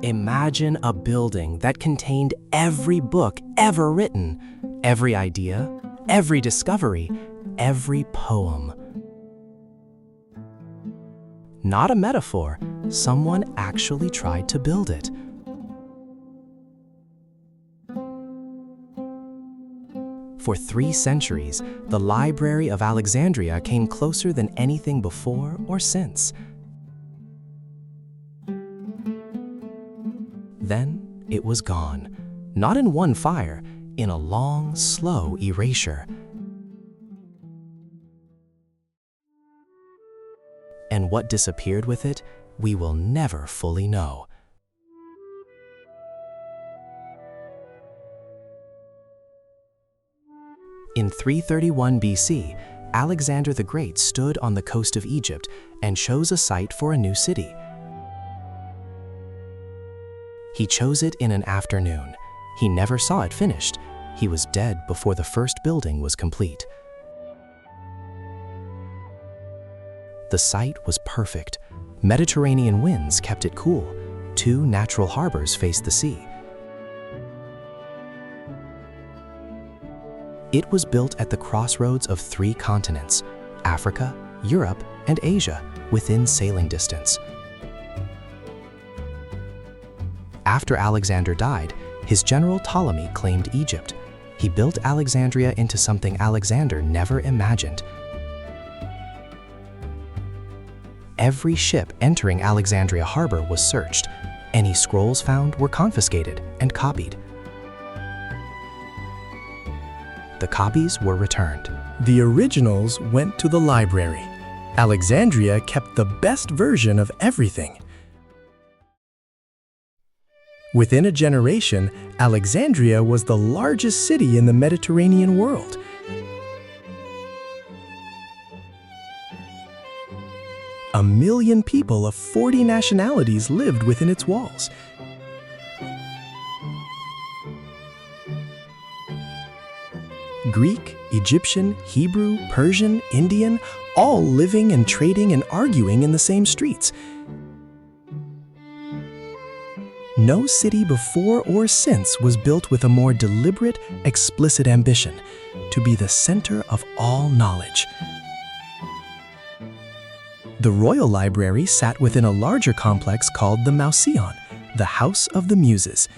Imagine a building that contained every book ever written, every idea, every discovery, every poem. Not a metaphor, someone actually tried to build it. For 3 centuries, the Library of Alexandria came closer than anything before or since. Then it was gone, not in one fire, in a long, slow erasure. And what disappeared with it, we will never fully know. In 331 BC, Alexander the Great stood on the coast of Egypt and chose a site for a new city. He chose it in an afternoon. He never saw it finished. He was dead before the first building was complete. The site was perfect. Mediterranean winds kept it cool. 2 natural harbors faced the sea. It was built at the crossroads of 3 continents, Africa, Europe, and Asia, within sailing distance. After Alexander died, his general Ptolemy claimed Egypt. He built Alexandria into something Alexander never imagined. Every ship entering Alexandria harbor was searched. Any scrolls found were confiscated and copied. The copies were returned. The originals went to the library. Alexandria kept the best version of everything. Within a generation, Alexandria was the largest city in the Mediterranean world. A million people of 40 nationalities lived within its walls. Greek, Egyptian, Hebrew, Persian, Indian, all living and trading and arguing in the same streets. No city before or since was built with a more deliberate, explicit ambition to be the center of all knowledge. The Royal Library sat within a larger complex called the Mauseon, the House of the Muses.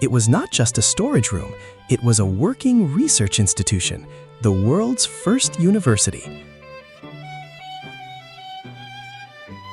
It was not just a storage room, it was a working research institution, the world's first university.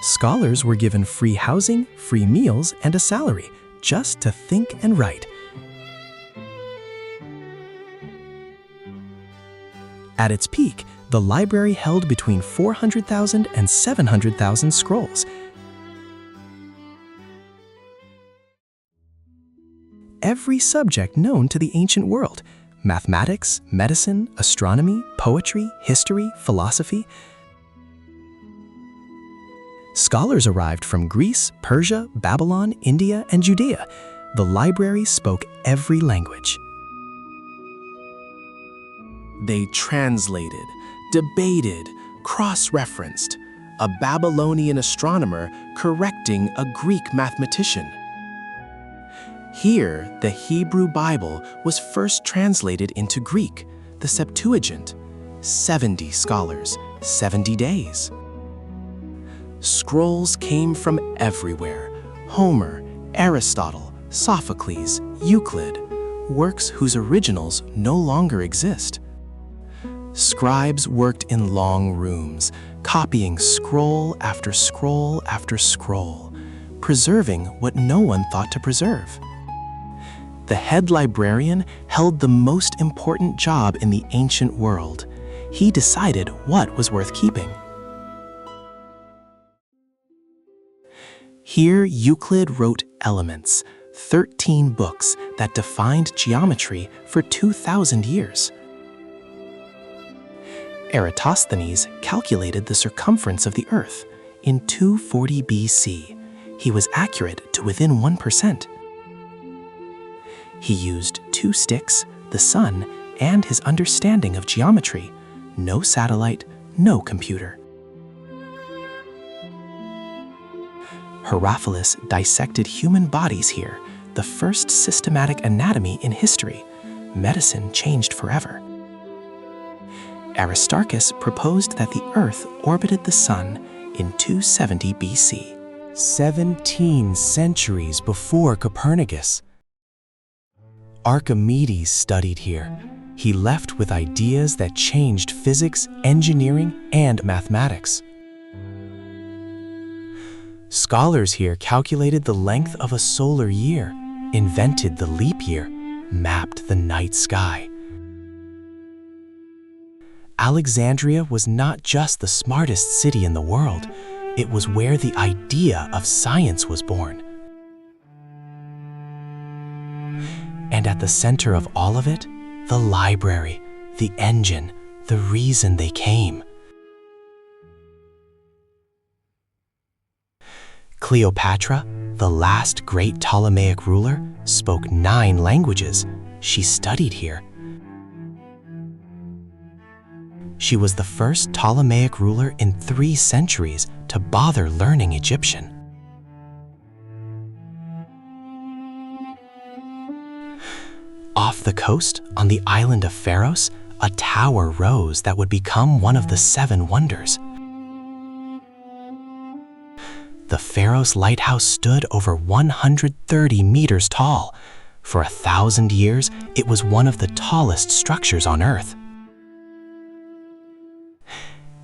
Scholars were given free housing, free meals, and a salary, just to think and write. At its peak, the library held between 400,000 and 700,000 scrolls. Every subject known to the ancient world: mathematics, medicine, astronomy, poetry, history, philosophy. Scholars arrived from Greece, Persia, Babylon, India, and Judea. The library spoke every language. They translated, debated, cross-referenced, a Babylonian astronomer correcting a Greek mathematician. Here, the Hebrew Bible was first translated into Greek, the Septuagint. 70 scholars, 70 days. Scrolls came from everywhere: Homer, Aristotle, Sophocles, Euclid, works whose originals no longer exist. Scribes worked in long rooms, copying scroll after scroll after scroll, preserving what no one thought to preserve. The head librarian held the most important job in the ancient world. He decided what was worth keeping. Here, Euclid wrote Elements, 13 books that defined geometry for 2,000 years. Eratosthenes calculated the circumference of the Earth in 240 BC. He was accurate to within 1%. He used 2 sticks, the sun, and his understanding of geometry. No satellite, no computer. Herophilus dissected human bodies here, the first systematic anatomy in history. Medicine changed forever. Aristarchus proposed that the Earth orbited the Sun in 270 BC. 17 centuries before Copernicus. Archimedes studied here. He left with ideas that changed physics, engineering, and mathematics. Scholars here calculated the length of a solar year, invented the leap year, mapped the night sky. Alexandria was not just the smartest city in the world, it was where the idea of science was born. And at the center of all of it, the library, the engine, the reason they came. Cleopatra, the last great Ptolemaic ruler, spoke 9 languages. She studied here. She was the first Ptolemaic ruler in 3 centuries to bother learning Egyptian. Off the coast, on the island of Pharos, a tower rose that would become one of the 7 wonders. The Pharos Lighthouse stood over 130 meters tall. For 1,000 years, it was one of the tallest structures on Earth.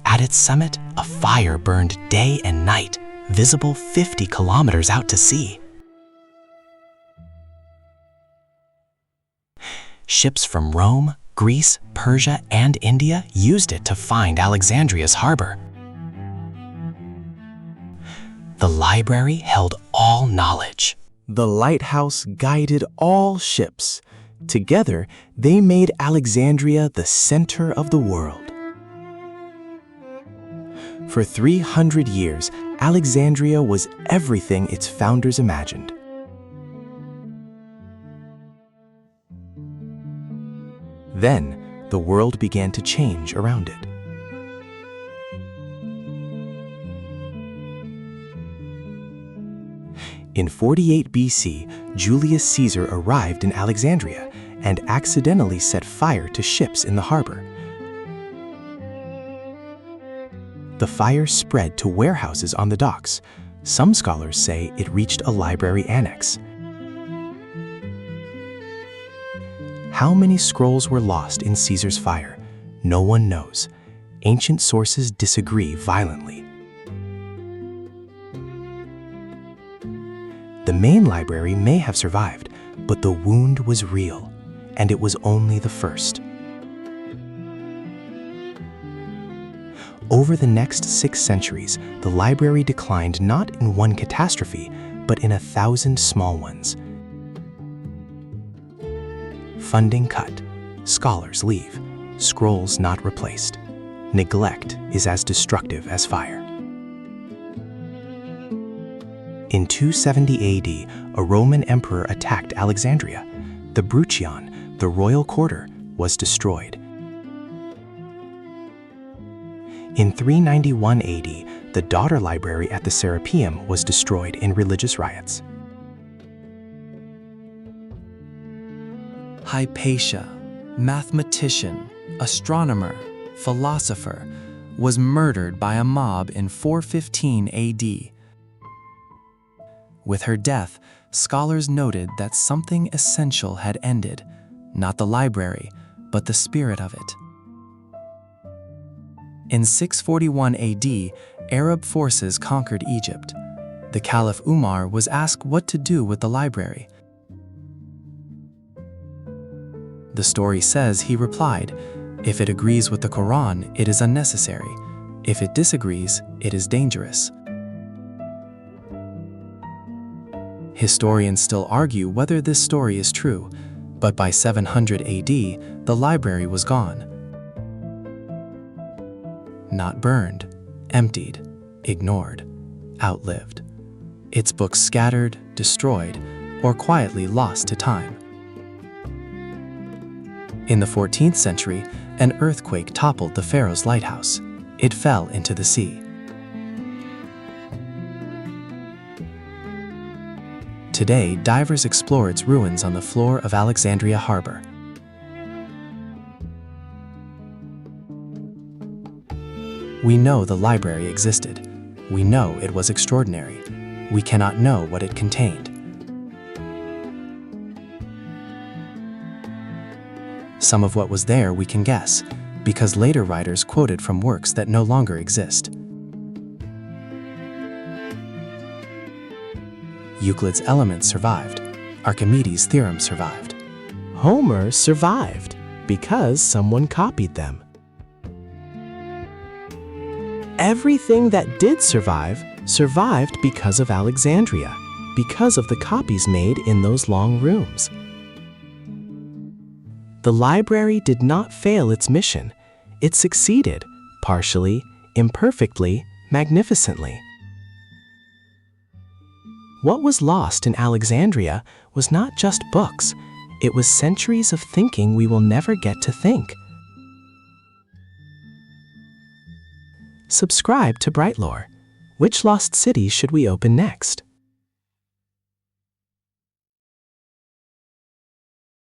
At its summit, a fire burned day and night, visible 50 kilometers out to sea. Ships from Rome, Greece, Persia, and India used it to find Alexandria's harbor. The library held all knowledge. The lighthouse guided all ships. Together, they made Alexandria the center of the world. For 300 years, Alexandria was everything its founders imagined. Then, the world began to change around it. In 48 BC, Julius Caesar arrived in Alexandria and accidentally set fire to ships in the harbor. The fire spread to warehouses on the docks. Some scholars say it reached a library annex. How many scrolls were lost in Caesar's fire? No one knows. Ancient sources disagree violently. The main library may have survived, but the wound was real, and it was only the first. Over the next 6 centuries, the library declined not in one catastrophe, but in 1,000 small ones. Funding cut, scholars leave, scrolls not replaced. Neglect is as destructive as fire. In 270 AD, a Roman emperor attacked Alexandria. The Bruchion, the royal quarter, was destroyed. In 391 AD, the daughter library at the Serapeum was destroyed in religious riots. Hypatia, mathematician, astronomer, philosopher, was murdered by a mob in 415 AD. With her death, scholars noted that something essential had ended, not the library, but the spirit of it. In 641 AD, Arab forces conquered Egypt. The Caliph Umar was asked what to do with the library. The story says he replied, "If it agrees with the Quran, it is unnecessary. If it disagrees, it is dangerous." Historians still argue whether this story is true, but by 700 AD, the library was gone. Not burned, emptied, ignored, outlived. Its books scattered, destroyed, or quietly lost to time. In the 14th century, an earthquake toppled the Pharos lighthouse. It fell into the sea. Today, divers explore its ruins on the floor of Alexandria Harbor. We know the library existed. We know it was extraordinary. We cannot know what it contained. Some of what was there we can guess, because later writers quoted from works that no longer exist. Euclid's Elements survived. Archimedes' theorem survived. Homer survived because someone copied them. Everything that did survive survived because of Alexandria, because of the copies made in those long rooms. The library did not fail its mission. It succeeded, partially, imperfectly, magnificently. What was lost in Alexandria was not just books, it was centuries of thinking we will never get to think. Subscribe to Brightlore. Which lost city should we open next?